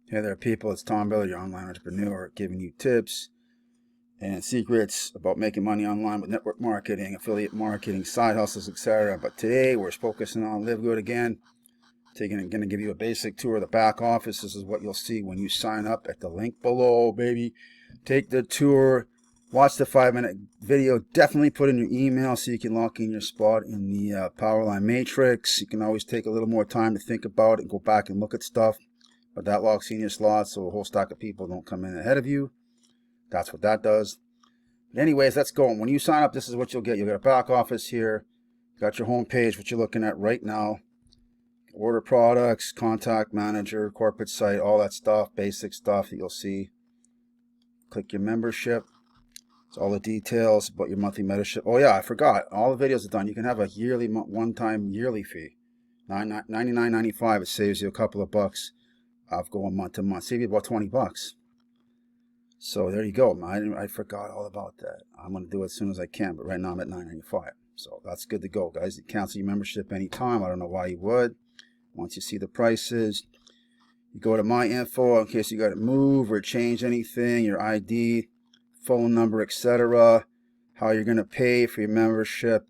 Hey there, people. It's Tom Biller, your online entrepreneur, giving you tips and secrets about making money online with network marketing, affiliate marketing, side hustles, etc. But today we're focusing on Live Good again. Going to give you a basic tour of the back office. This is what you'll see when you sign up at the link below, baby. Take the tour. Watch the 5-minute video. Definitely put in your email so you can lock in your spot in the Powerline Matrix. You can always take a little more time to think about it and go back and look at stuff. But that locks in your slot so a whole stack of people don't come in ahead of you. That's what that does. But anyways, let's go. When you sign up, this is what you'll get. You'll get a back office here. You got your home page, what you're looking at right now. Order products, contact manager, corporate site, all that stuff, basic stuff that you'll see. Click your membership. It's all the details about your monthly membership. Oh yeah, I forgot. All the videos are done. You can have a yearly, one-time yearly fee. $99.95. It saves you a couple of bucks. I've going month to month. Save you about 20 bucks. So there you go. I forgot all about that. I'm going to do it as soon as I can, but right now I'm at $9.95. So that's good to go, guys. You cancel your membership anytime. I don't know why you would. Once you see the prices, you go to my info in case you got to move or change anything, your ID, phone number, etc. How you're going to pay for your membership,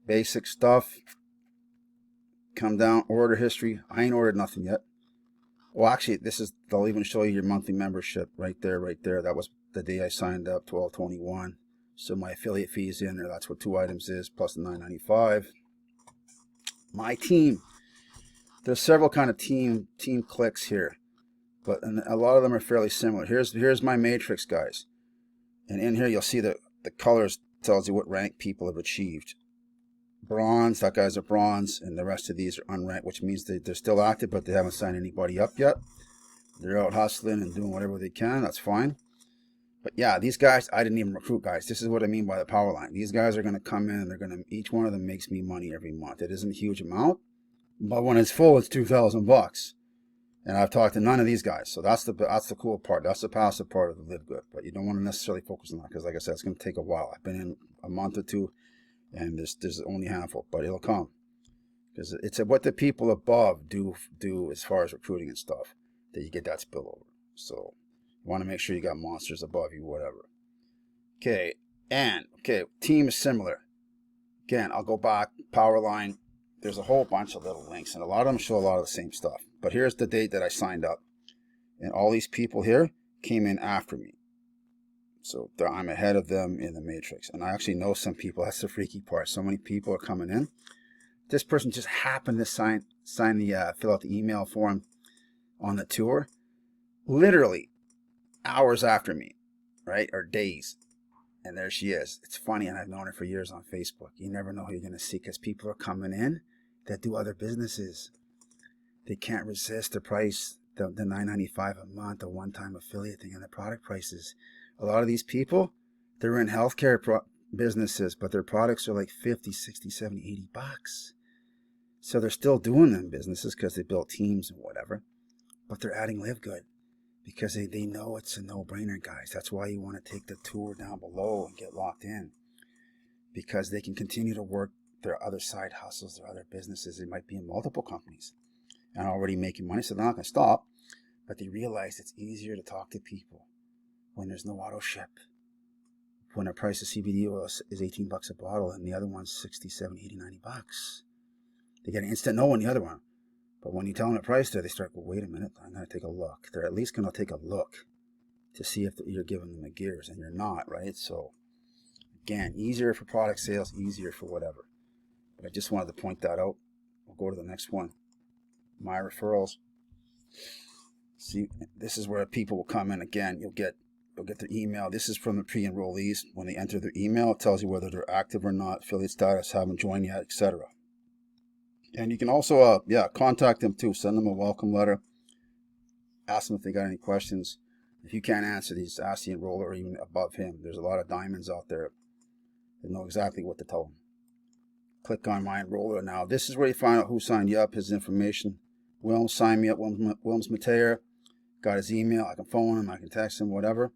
basic stuff. Come down, order history. I ain't ordered nothing yet. Well, actually, they'll even show you your monthly membership right there. That was the day I signed up, 12/21. So my affiliate fee is in there. That's what 2 items is, plus the $9.95. My team. There's several kind of team clicks here, but a lot of them are fairly similar. Here's my matrix, guys. And in here, you'll see the colors tells you what rank people have achieved. Bronze, that guy's a bronze, and the rest of these are unranked, which means they're still active, but they haven't signed anybody up yet. They're out hustling and doing whatever they can. That's fine. But yeah, these guys, I didn't even recruit, guys. This is what I mean by the power line. These guys are going to come in, and each one of them makes me money every month. It isn't a huge amount, but when it's full, it's 2,000 bucks. And I've talked to none of these guys, so that's the cool part. That's the passive part of the Live Good. But you don't want to necessarily focus on that because, like I said, it's going to take a while. I've been in a month or two, and there's only a handful, but it'll come because it's what the people above do as far as recruiting and stuff that you get that spillover. So you want to make sure you got monsters above you, whatever. Okay, team is similar. Again, I'll go back, power line. There's a whole bunch of little links, and a lot of them show a lot of the same stuff. But here's the date that I signed up, and all these people here came in after me. So I'm ahead of them in the matrix. And I actually know some people. That's the freaky part. So many people are coming in. This person just happened to fill out the email form on the tour, literally hours after me, right? Or days. And there she is. It's funny, and I've known her for years on Facebook. You never know who you're going to see because people are coming in that do other businesses. They can't resist the price, the $9.95 a month, a one-time affiliate thing, and the product prices. A lot of these people, they're in healthcare businesses, but their products are like 50, 60, 70, 80 bucks. So they're still doing them businesses because they built teams and whatever, but they're adding Live Good because they know it's a no-brainer, guys. That's why you want to take the tour down below and get locked in, because they can continue to work their other side hustles, their other businesses. They might be in multiple companies and already making money, so they're not going to stop, but they realize it's easier to talk to people when there's no auto ship, when the price of CBD oil is 18 bucks a bottle and the other one's 60, 70, 80, 90 bucks. They get an instant no on the other one. But when you tell them the price there, they start, well, wait a minute, I'm going to take a look. They're at least going to take a look to see if you're giving them the gears, and you're not, right? So again, easier for product sales, easier for whatever. But I just wanted to point that out. We'll go to the next one. My referrals. See, this is where people will come in again. You'll get their email. This is from the pre-enrollees. When they enter their email, it tells you whether they're active or not, affiliate status, haven't joined yet, etc. And you can also, contact them too. Send them a welcome letter. Ask them if they got any questions. If you can't answer these, ask the enroller or even above him. There's a lot of diamonds out there that know exactly what to tell them. Click on my enroller now. This is where you find out who signed you up, his information. Wilms signed me up, Wilms Mateer. Got his email. I can phone him, I can text him, whatever.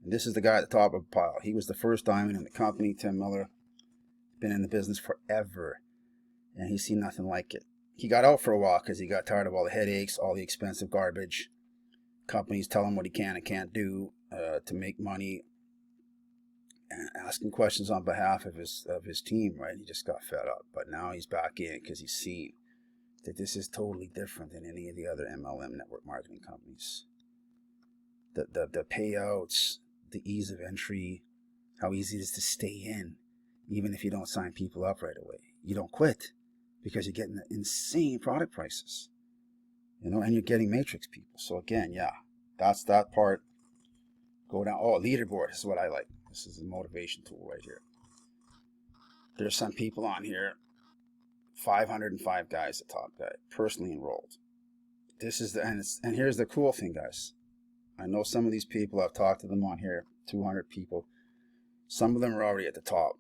And this is the guy at the top of the pile. He was the first diamond in the company, Tim Miller. Been in the business forever, and he's seen nothing like it. He got out for a while because he got tired of all the headaches, all the expensive garbage. companies tell him what he can and can't do to make money, and asking questions on behalf of his team, right? He just got fed up, but now he's back in because he's seen that this is totally different than any of the other MLM network marketing companies. The payouts, the ease of entry, how easy it is to stay in, even if you don't sign people up right away. You don't quit because you're getting insane product prices, and you're getting matrix people. So again, yeah, that's that part. Go down. Oh, leaderboard is what I like. This is a motivation tool right here. There's some people on here, 505 guys, the top guy, personally enrolled. This is and here's the cool thing, guys. I know some of these people, I've talked to them on here, 200 people. Some of them are already at the top.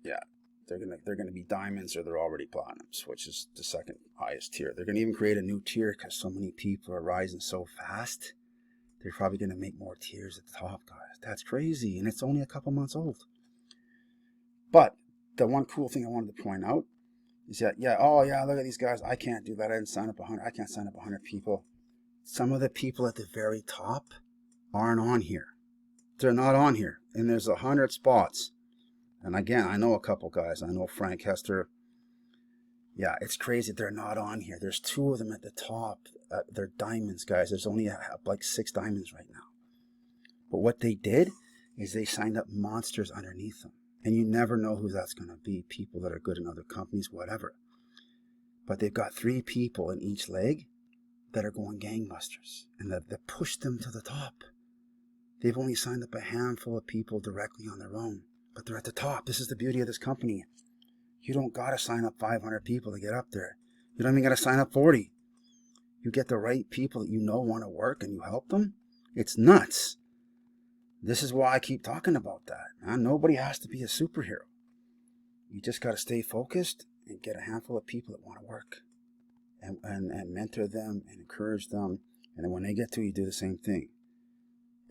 Yeah, they're gonna be diamonds, or they're already platinums, which is the second highest tier. They're gonna even create a new tier because so many people are rising so fast. They're probably gonna make more tiers at the top, guys. That's crazy, and it's only a couple months old. But the one cool thing I wanted to point out is that, look at these guys. I can't do that. I didn't sign up 100. I can't sign up 100 people. Some of the people at the very top aren't on here. They're not on here. And there's 100 spots. And again, I know a couple guys. I know Frank Hester. Yeah, it's crazy. They're not on here. There's 2 of them at the top. They're diamonds, guys. There's only like 6 diamonds right now. But what they did is they signed up monsters underneath them. And you never know who that's going to be. People that are good in other companies, whatever. But they've got 3 people in each leg that are going gangbusters. And that pushed them to the top. They've only signed up a handful of people directly on their own. But they're at the top. This is the beauty of this company. You don't got to sign up 500 people to get up there. You don't even got to sign up 40. You get the right people that you know want to work and you help them. It's nuts. This is why I keep talking about that. Man, nobody has to be a superhero. You just got to stay focused and get a handful of people that want to work. And mentor them and encourage them. And then when they get to you, do the same thing.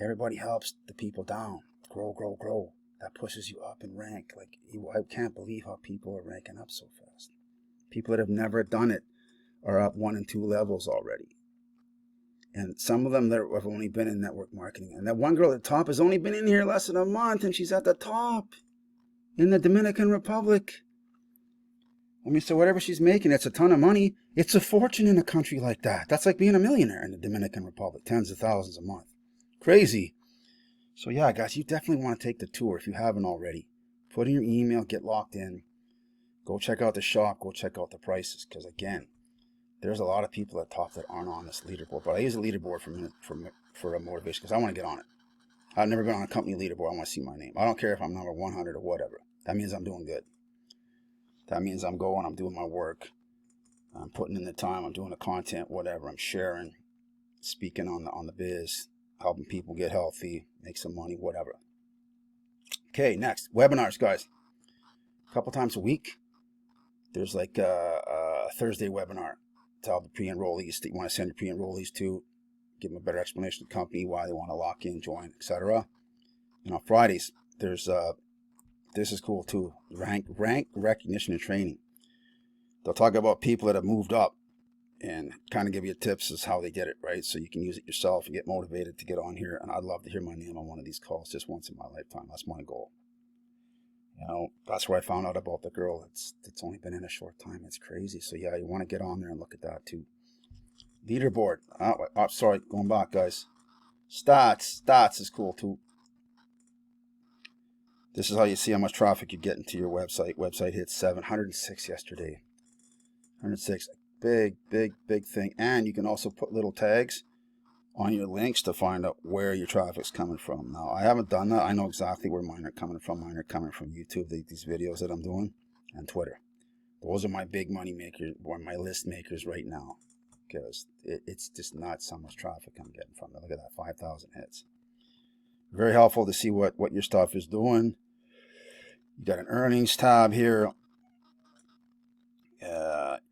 Everybody helps the people down. Grow, grow, grow. That pushes you up in rank. I can't believe how people are ranking up so fast. People that have never done it are up 1 and 2 levels already. And some of them that have only been in network marketing. And that one girl at the top has only been in here less than a month, and she's at the top in the Dominican Republic. I mean, so whatever she's making, it's a ton of money. It's a fortune in a country like that. That's like being a millionaire in the Dominican Republic. Tens of thousands a month. Crazy. So yeah, guys, you definitely want to take the tour if you haven't already. Put in your email, get locked in. Go check out the shop. Go check out the prices. Because again, there's a lot of people at top that aren't on this leaderboard. But I use a leaderboard for a motivation because I want to get on it. I've never been on a company leaderboard. I want to see my name. I don't care if I'm number 100 or whatever. That means I'm doing good. That means I'm going, I'm doing my work. I'm putting in the time. I'm doing the content, whatever. I'm sharing, speaking on the biz, helping people get healthy, make some money, whatever. Okay, next. Webinars, guys. A couple times a week. There's like a Thursday webinar to help the pre-enrollees that you want to send your pre-enrollees to. Give them a better explanation of the company, why they want to lock in, join, etc. And on Fridays, there's this is cool too. Rank recognition and training. They'll talk about people that have moved up and kind of give you tips as how they did it, right? So you can use it yourself and get motivated to get on here. And I'd love to hear my name on one of these calls just once in my lifetime. That's my goal. That's where I found out about the girl that's only been in a short time. It's crazy. So yeah, you want to get on there and look at that too. Leaderboard. Sorry, going back, guys. Stats is cool too. This is how you see how much traffic you're getting to your website. Website hit 706 yesterday. 106. Big thing. And you can also put little tags on your links to find out where your traffic's coming from. Now, I haven't done that. I know exactly where mine are coming from. Mine are coming from YouTube, these videos that I'm doing, and Twitter. Those are my big money makers, or my list makers right now, because it's just nuts how much traffic I'm getting from it. Look at that, 5,000 hits. Very helpful to see what your stuff is doing. You got an earnings tab here.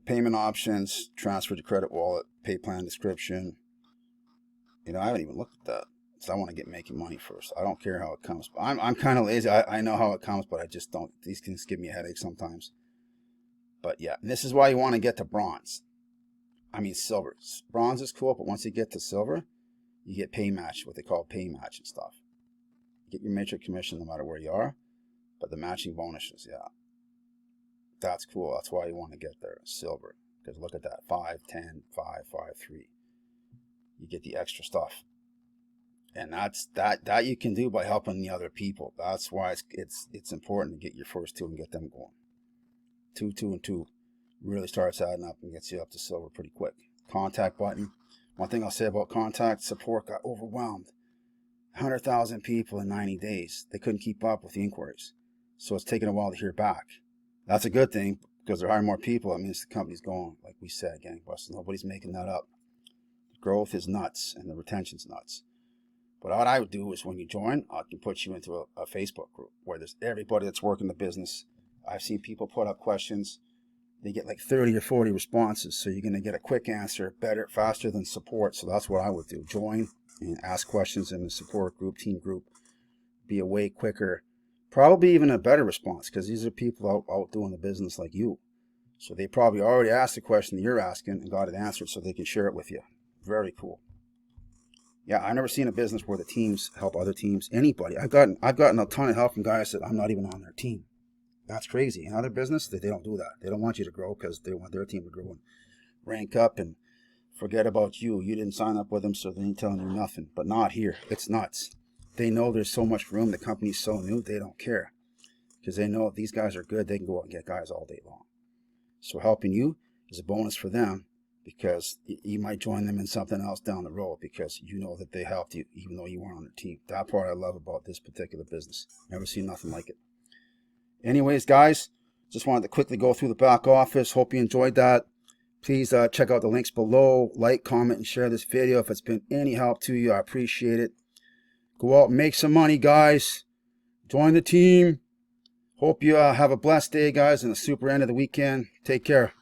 Payment options, transfer to credit wallet, pay plan description. I haven't even looked at that. So I want to get making money first. I don't care how it comes. I'm kind of lazy. I know how it comes, but I just don't. These things give me a headache sometimes. But yeah, and this is why you want to get to bronze. I mean, silver. Bronze is cool, but once you get to silver, you get pay match, what they call pay match and stuff. You get your matrix commission no matter where you are, but the matching bonuses, yeah. That's cool. That's why you want to get there, silver. Because look at that, 5, 10, 5, 5, 3. You get the extra stuff. And that you can do by helping the other people. That's why it's important to get your first 2 and get them going. 2, 2, and 2 really starts adding up and gets you up to silver pretty quick. Contact button. One thing I'll say about contact support got overwhelmed. 100,000 people in 90 days. They couldn't keep up with the inquiries. So it's taken a while to hear back. That's a good thing because they're hiring more people. That means the company's going, like we said, gangbusters. Nobody's making that up. The growth is nuts and the retention's nuts. But what I would do is when you join, I can put you into a Facebook group where there's everybody that's working the business. I've seen people put up questions. They get like 30 or 40 responses. So you're going to get a quick answer, better, faster than support. So that's what I would do. Join and ask questions in the support group, team group. Be a way quicker, probably even a better response because these are people out doing the business like you. So they probably already asked the question that you're asking and got it answered so they can share it with you. Very cool. Yeah, I've never seen a business where the teams help other teams, anybody. I've gotten a ton of help from guys that I'm not even on their team. That's crazy. In other business, they don't do that. They don't want you to grow because they want their team to grow and rank up and forget about you. You didn't sign up with them, so they ain't telling you nothing. But not here. It's nuts. They know there's so much room. The company's so new, they don't care. Because they know if these guys are good, they can go out and get guys all day long. So helping you is a bonus for them because you might join them in something else down the road because you know that they helped you even though you weren't on their team. That part I love about this particular business. Never seen nothing like it. Anyways, guys, just wanted to quickly go through the back office. Hope you enjoyed that. Please check out the links below. Like, comment, and share this video. If it's been any help to you, I appreciate it. Go out and make some money, guys. Join the team. Hope you have a blessed day, guys, and a super end of the weekend. Take care.